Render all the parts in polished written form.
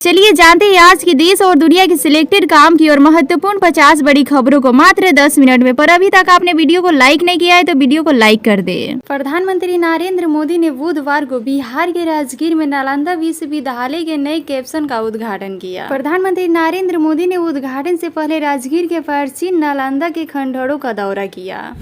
चलिए जानते हैं आज की देश और दुनिया की सिलेक्टेड काम की और महत्वपूर्ण 50 बड़ी खबरों को मात्र 10 मिनट में। पर अभी तक आपने वीडियो को लाइक नहीं किया है तो वीडियो को लाइक कर दे। प्रधानमंत्री नरेंद्र मोदी ने बुधवार को बिहार के राजगीर में नालंदा विश्वविद्यालय के नए कैंपस का उद्घाटन किया। प्रधानमंत्री नरेंद्र मोदी ने उद्घाटन से पहले राजगीर के प्राचीन नालंदा के खंडहरों का दौरा किया।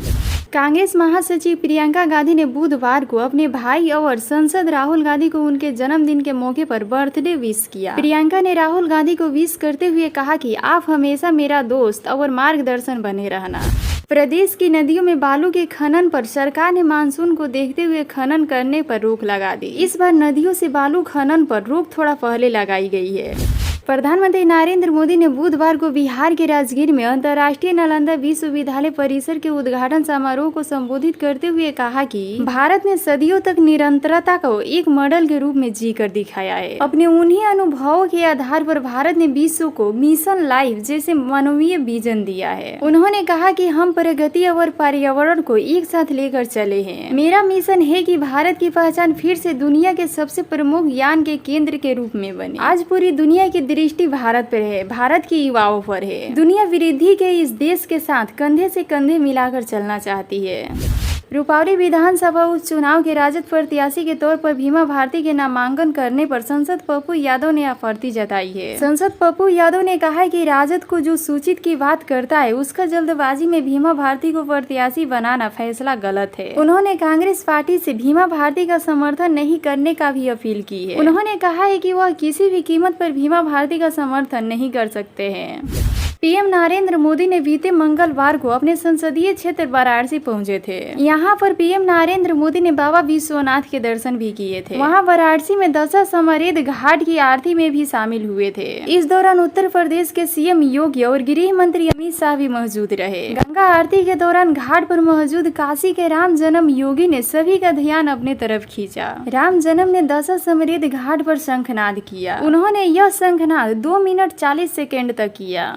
कांग्रेस महासचिव प्रियंका गांधी ने बुधवार को अपने भाई और सांसद राहुल गांधी को उनके जन्मदिन के मौके पर बर्थडे विश किया। प्रियंका ने राहुल गांधी को विश करते हुए कहा कि आप हमेशा मेरा दोस्त और मार्गदर्शन बने रहना। प्रदेश की नदियों में बालू के खनन पर सरकार ने मानसून को देखते हुए खनन करने पर रोक लगा दी। इस बार नदियों से बालू खनन पर रोक थोड़ा पहले लगाई गई है। प्रधानमंत्री नरेंद्र मोदी ने बुधवार को बिहार के राजगीर में अंतर्राष्ट्रीय नालंदा विश्वविद्यालय परिसर के उद्घाटन समारोह को संबोधित करते हुए कहा कि भारत ने सदियों तक निरंतरता को एक मॉडल के रूप में जीकर दिखाया है। अपने उन्हीं अनुभवों के आधार पर भारत ने विश्व को मिशन लाइफ जैसे मानवीय विजन दिया है। उन्होंने कहा कि हम प्रगति और पर्यावरण को एक साथ लेकर चले हैं। मेरा मिशन है कि भारत की पहचान फिर से दुनिया के सबसे प्रमुख ज्ञान के केंद्र के रूप में बने। आज पूरी दुनिया की दृष्टि भारत पर है, भारत के युवाओं पर है। दुनिया वृद्धि के इस देश के साथ कंधे से कंधे मिलाकर चलना चाहती है। रुपावली विधानसभा उपचुनाव के राजद प्रत्याशी के तौर पर भीमा भारती के नामांकन करने पर सांसद पप्पू यादव ने आपत्ति जताई है। सांसद पप्पू यादव ने कहा है कि राजद को जो सूचित की बात करता है उसका जल्दबाजी में भीमा भारती को प्रत्याशी बनाना फैसला गलत है। उन्होंने कांग्रेस पार्टी से भीमा भारती का समर्थन नहीं करने का भी अपील की है। उन्होंने कहा है कि वह किसी भी कीमत पर भीमा भारती का समर्थन नहीं कर सकते हैं। पीएम नरेंद्र मोदी ने बीते मंगलवार को अपने संसदीय क्षेत्र वाराणसी पहुंचे थे। यहाँ पर पीएम नरेंद्र मोदी ने बाबा विश्वनाथ के दर्शन भी किए थे। वहाँ वाराणसी में दशाश्वमेध घाट की आरती में भी शामिल हुए थे। इस दौरान उत्तर प्रदेश के सीएम योगी और गृह मंत्री अमित शाह भी मौजूद रहे। गंगा आरती के दौरान घाट पर मौजूद काशी के राम जन्म योगी ने सभी का ध्यान अपने तरफ खींचा। राम जन्म ने दशाश्वमेध घाट पर शंखनाद किया। उन्होंने यह शंखनाद 2 मिनट 40 सेकेंड तक किया।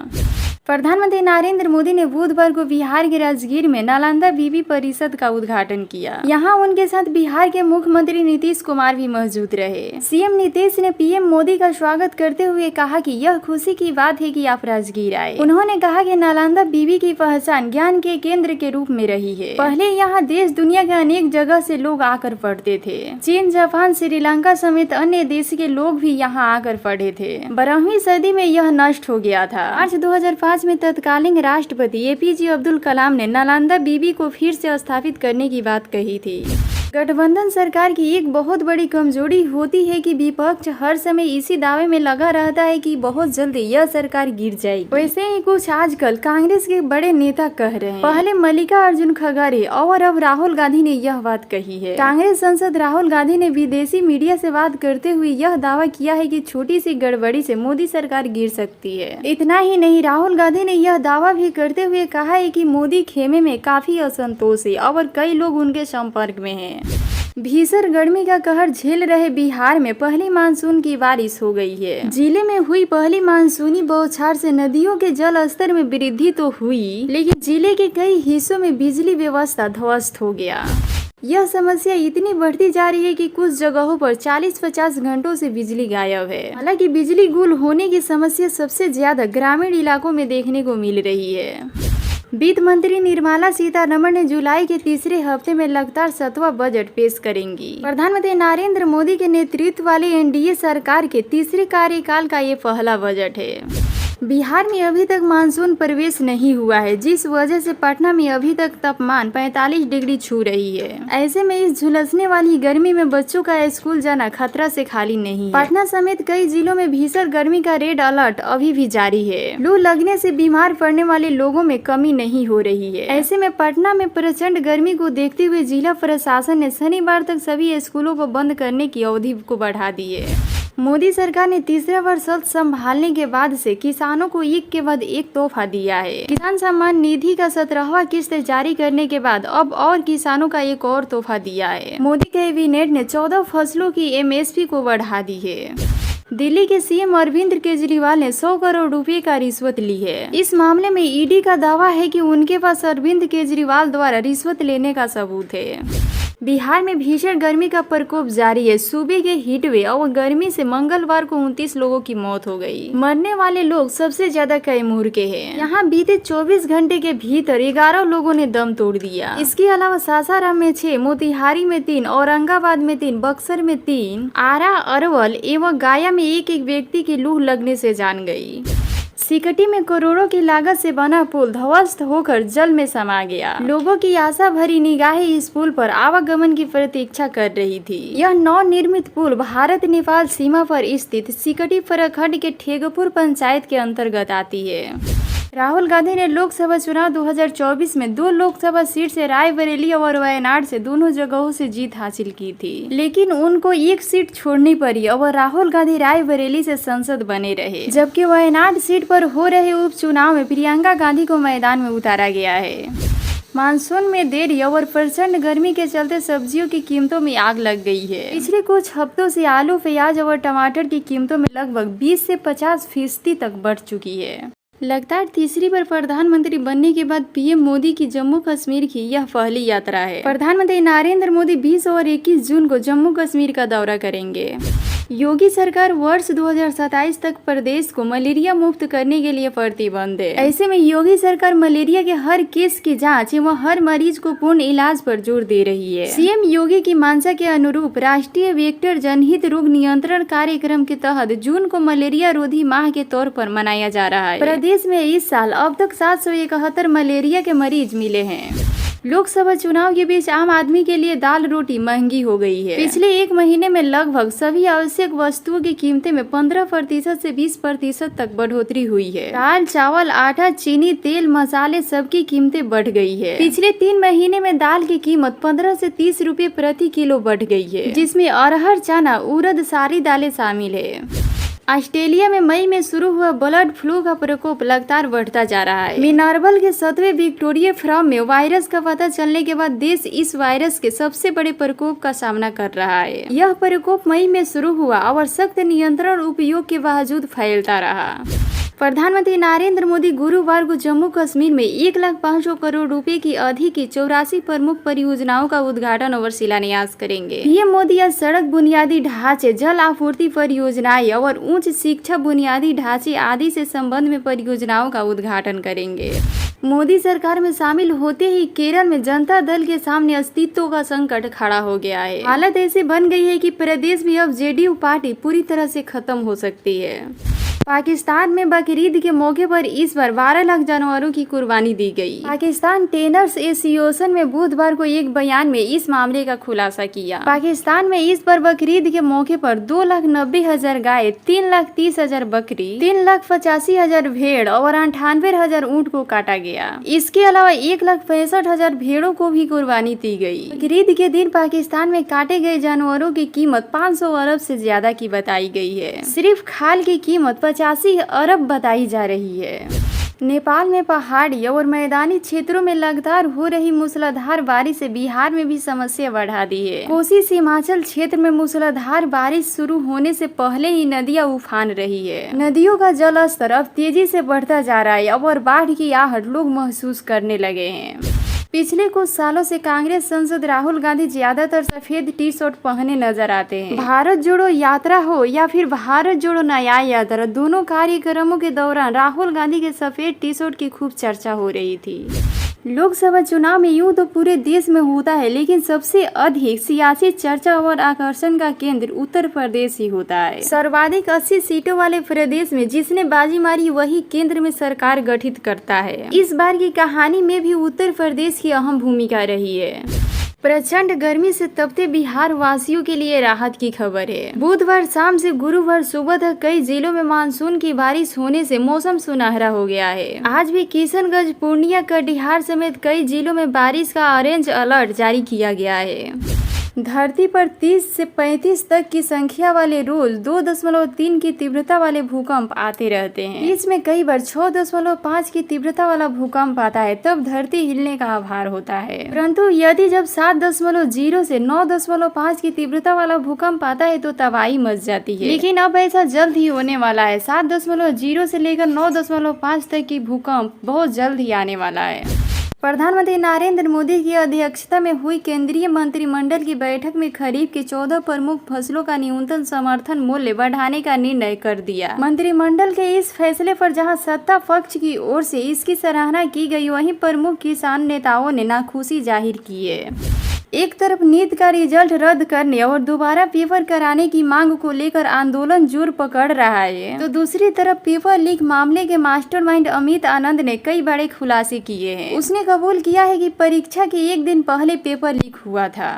प्रधानमंत्री नरेंद्र मोदी ने बुधवार को बिहार के राजगीर में नालंदा विवि परिषद का उद्घाटन किया। यहाँ उनके साथ बिहार के मुख्यमंत्री नीतीश कुमार भी मौजूद रहे। सीएम नीतीश ने पीएम मोदी का स्वागत करते हुए कहा कि यह खुशी की बात है कि आप राजगीर आए। उन्होंने कहा कि नालंदा विवि की पहचान ज्ञान के केंद्र के रूप में रही है। पहले यहाँ देश दुनिया के अनेक जगह से लोग आकर पढ़ते थे। चीन, जापान, श्रीलंका समेत अन्य देश के लोग भी यहाँ आकर पढ़े थे। 12वीं सदी में यह नष्ट हो गया था। मार्च 2005 में तत्कालीन राष्ट्रपति एपीजे अब्दुल कलाम ने नालंदा विवि को फिर से स्थापित करने की बात कही थी। गठबंधन सरकार की एक बहुत बड़ी कमजोरी होती है कि विपक्ष हर समय इसी दावे में लगा रहता है कि बहुत जल्दी यह सरकार गिर जाएगी। वैसे ही कुछ आजकल कांग्रेस के बड़े नेता कह रहे हैं। पहले मल्लिकार्जुन खड़गे और अब राहुल गांधी ने यह बात कही है। कांग्रेस सांसद राहुल गांधी ने विदेशी मीडिया से बात करते हुए यह दावा किया है कि छोटी सी गड़बड़ी से मोदी सरकार गिर सकती है। इतना ही नहीं, राहुल गांधी ने यह दावा भी करते हुए कहा है कि मोदी खेमे में काफी असंतोष है और कई लोग उनके संपर्क में हैं। भीषण गर्मी का कहर झेल रहे बिहार में पहली मानसून की बारिश हो गई है। जिले में हुई पहली मानसूनी बौछार से नदियों के जल स्तर में वृद्धि तो हुई, लेकिन जिले के कई हिस्सों में बिजली व्यवस्था ध्वस्त हो गया। यह समस्या इतनी बढ़ती जा रही है कि कुछ जगहों पर 40-50 घंटों से बिजली गायब है। हालांकि बिजली गुल होने की समस्या सबसे ज्यादा ग्रामीण इलाकों में देखने को मिल रही है। वित्त मंत्री निर्मला सीतारमण ने जुलाई के तीसरे हफ्ते में लगातार 7वां बजट पेश करेंगी। प्रधानमंत्री नरेंद्र मोदी के नेतृत्व वाली एनडीए सरकार के तीसरे कार्यकाल का ये पहला बजट है। बिहार में अभी तक मानसून प्रवेश नहीं हुआ है, जिस वजह से पटना में अभी तक तापमान 45 डिग्री छू रही है। ऐसे में इस झुलसने वाली गर्मी में बच्चों का स्कूल जाना खतरा से खाली नहीं है। पटना समेत कई जिलों में भीषण गर्मी का रेड अलर्ट अभी भी जारी है। लू लगने से बीमार पड़ने वाले लोगों में कमी नहीं हो रही है। ऐसे में पटना में प्रचंड गर्मी को देखते हुए जिला प्रशासन ने शनिवार तक सभी स्कूलों को बंद करने की अवधि को बढ़ा दी है। मोदी सरकार ने तीसरा वर्ष संभालने के बाद से किसानों को एक के बाद एक तोहफा दिया है। किसान सम्मान निधि का 17वां किस्त जारी करने के बाद अब और किसानों का एक और तोहफा दिया है। मोदी कैबिनेट ने 14 फसलों की एमएसपी को बढ़ा दी है। दिल्ली के सीएम अरविंद केजरीवाल ने 100 करोड़ रुपए का रिश्वत ली है। इस मामले में ईडी का दावा है कि उनके पास अरविंद केजरीवाल द्वारा रिश्वत लेने का सबूत है। बिहार में भीषण गर्मी का प्रकोप जारी है। सूबे के हीटवे और गर्मी से मंगलवार को 29 लोगों की मौत हो गई। मरने वाले लोग सबसे ज्यादा कैमूर के हैं। यहाँ बीते 24 घंटे के भीतर 11 लोगों ने दम तोड़ दिया। इसके अलावा सासाराम में 6, मोतिहारी में 3, औरंगाबाद में 3, बक्सर में 3, आरा, अरवल एवं गाया में एक व्यक्ति की लू लगने से जान गई। सिकटी में करोड़ों की लागत से बना पुल ध्वस्त होकर जल में समा गया। लोगों की आशा भरी निगाहें इस पुल पर आवागमन की प्रतीक्षा कर रही थी। यह नवनिर्मित पुल भारत नेपाल सीमा पर स्थित सिकटी प्रखंड के ठेगपुर पंचायत के अंतर्गत आती है। राहुल गांधी ने लोकसभा चुनाव 2024 में 2 लोकसभा सीट से रायबरेली और वायनाड से दोनों जगहों से जीत हासिल की थी, लेकिन उनको एक सीट छोड़नी पड़ी और राहुल गांधी रायबरेली से सांसद बने रहे। जबकि वायनाड सीट पर हो रहे उपचुनाव में प्रियंका गांधी को मैदान में उतारा गया है। मानसून में देरी और प्रचंड गर्मी के चलते सब्जियों की कीमतों में आग लग गई है। पिछले कुछ हफ्तों से आलू, प्याज और टमाटर की कीमतों में लगभग 20 से 50% तक बढ़ चुकी है। लगातार तीसरी बार प्रधानमंत्री बनने के बाद पीएम मोदी की जम्मू कश्मीर की यह पहली यात्रा है। प्रधानमंत्री नरेंद्र मोदी 20 और 21 जून को जम्मू कश्मीर का दौरा करेंगे। योगी सरकार वर्ष 2027 तक प्रदेश को मलेरिया मुक्त करने के लिए प्रतिबद्ध है। ऐसे में योगी सरकार मलेरिया के हर केस की जांच एवं हर मरीज को पूर्ण इलाज पर जोर दे रही है। सीएम योगी की मांसा के अनुरूप राष्ट्रीय वेक्टर जनहित रोग नियंत्रण कार्यक्रम के तहत जून को मलेरिया रोधी माह के तौर पर मनाया जा रहा है। प्रदेश में इस साल अब तक 771 मलेरिया के मरीज मिले हैं। लोकसभा चुनाव के बीच आम आदमी के लिए दाल रोटी महंगी हो गई है। पिछले 1 महीने में लगभग सभी आवश्यक वस्तुओं की कीमतें में 15% से 20% तक बढ़ोतरी हुई है। दाल, चावल, आटा, चीनी, तेल, मसाले सबकी कीमतें बढ़ गई है। पिछले 3 महीने में दाल की कीमत 15 से 30 रुपए प्रति किलो बढ़ गई है, जिसमें अरहर, चना, उड़द सारी दालें शामिल है। ऑस्ट्रेलिया में मई में शुरू हुआ बर्ड फ्लू का प्रकोप लगातार बढ़ता जा रहा है। मिनर्वल के 7वें विक्टोरिया फार्म में वायरस का पता चलने के बाद देश इस वायरस के सबसे बड़े प्रकोप का सामना कर रहा है। यह प्रकोप मई में शुरू हुआ और सख्त नियंत्रण उपयोग के बावजूद फैलता रहा। प्रधानमंत्री नरेंद्र मोदी गुरुवार को जम्मू कश्मीर में 1,05 करोड़ रुपए की अधिक की 84 प्रमुख परियोजनाओं का उद्घाटन और शिलान्यास करेंगे। पीएम मोदी आज सड़क बुनियादी ढांचे, जल आपूर्ति परियोजनाएं और उच्च शिक्षा बुनियादी ढांचे आदि से संबंध में परियोजनाओं का उद्घाटन करेंगे। मोदी सरकार में शामिल होते ही केरल में जनता दल के सामने अस्तित्व का संकट खड़ा हो गया है। हालत ऐसी बन गई है कि प्रदेश में अब जेडीयू पार्टी पूरी तरह से खत्म हो सकती है। पाकिस्तान में बकरीद के मौके पर इस बार 12 लाख जानवरों की कुर्बानी दी गई। पाकिस्तान टेनर्स एसोसिएशन में बुधवार को एक बयान में इस मामले का खुलासा किया। पाकिस्तान में इस बार बकरीद के मौके पर 2,90,000 गाय, 3,30,000 बकरी, 3,85,000 भेड़ और 98,000 ऊँट को काटा गया। इसके अलावा 1,65,000 भेड़ों को भी कुर्बानी दी गई। बकरीद के दिन पाकिस्तान में काटे गए जानवरों की कीमत 500 अरब से ज्यादा की बताई गई है। सिर्फ खाल की कीमत 85 अरब बताई जा रही है। नेपाल में पहाड़ी और मैदानी क्षेत्रों में लगातार हो रही मूसलाधार बारिश से बिहार में भी समस्या बढ़ा दी है। कोसी हिमाचल क्षेत्र में मूसलाधार बारिश शुरू होने से पहले ही नदियां उफान रही है। नदियों का जल स्तर अब तेजी से बढ़ता जा रहा है और बाढ़ की आहट लोग महसूस करने लगे हैं। पिछले कुछ सालों से कांग्रेस सांसद राहुल गांधी ज्यादातर सफेद टी शर्ट पहने नजर आते हैं। भारत जोड़ो यात्रा हो या फिर भारत जोड़ो न्याय यात्रा, दोनों कार्यक्रमों के दौरान राहुल गांधी के सफेद टी शर्ट की खूब चर्चा हो रही थी। लोकसभा चुनाव में यूं तो पूरे देश में होता है, लेकिन सबसे अधिक सियासी चर्चा और आकर्षण का केंद्र उत्तर प्रदेश ही होता है। सर्वाधिक 80 सीटों वाले प्रदेश में जिसने बाजी मारी वही केंद्र में सरकार गठित करता है। इस बार की कहानी में भी उत्तर प्रदेश की अहम भूमिका रही है। प्रचंड गर्मी से तपते बिहार वासियों के लिए राहत की खबर है। बुधवार शाम से गुरुवार सुबह तक कई जिलों में मानसून की बारिश होने से मौसम सुनहरा हो गया है। आज भी किशनगंज, पूर्णिया, कटिहार समेत कई जिलों में बारिश का ऑरेंज अलर्ट जारी किया गया है। धरती पर 30 से 35 तक की संख्या वाले रोज 2.3 की तीव्रता वाले भूकंप आते रहते हैं। इसमें कई बार 6.5 की तीव्रता वाला भूकंप आता है, तब धरती हिलने का आभार होता है। परंतु यदि जब 7.0 से 9.5 की तीव्रता वाला भूकंप आता है तो तबाही मच जाती है। लेकिन अब ऐसा जल्द ही होने वाला है। 7.0 से लेकर 9.5 तक की भूकंप बहुत जल्द ही आने वाला है। प्रधानमंत्री नरेंद्र मोदी की अध्यक्षता में हुई केंद्रीय मंत्रिमंडल की बैठक में खरीफ के 14 प्रमुख फसलों का न्यूनतम समर्थन मूल्य बढ़ाने का निर्णय कर दिया। मंत्रिमंडल के इस फैसले पर जहां सत्ता पक्ष की ओर से इसकी सराहना की गई, वहीं प्रमुख किसान नेताओं ने नाखुशी जाहिर की है। एक तरफ नीट का रिजल्ट रद्द करने और दोबारा पेपर कराने की मांग को लेकर आंदोलन जोर पकड़ रहा है, तो दूसरी तरफ पेपर लीक मामले के मास्टरमाइंड अमित आनंद ने कई बड़े खुलासे किए हैं। उसने कबूल किया है कि परीक्षा के एक दिन पहले पेपर लीक हुआ था।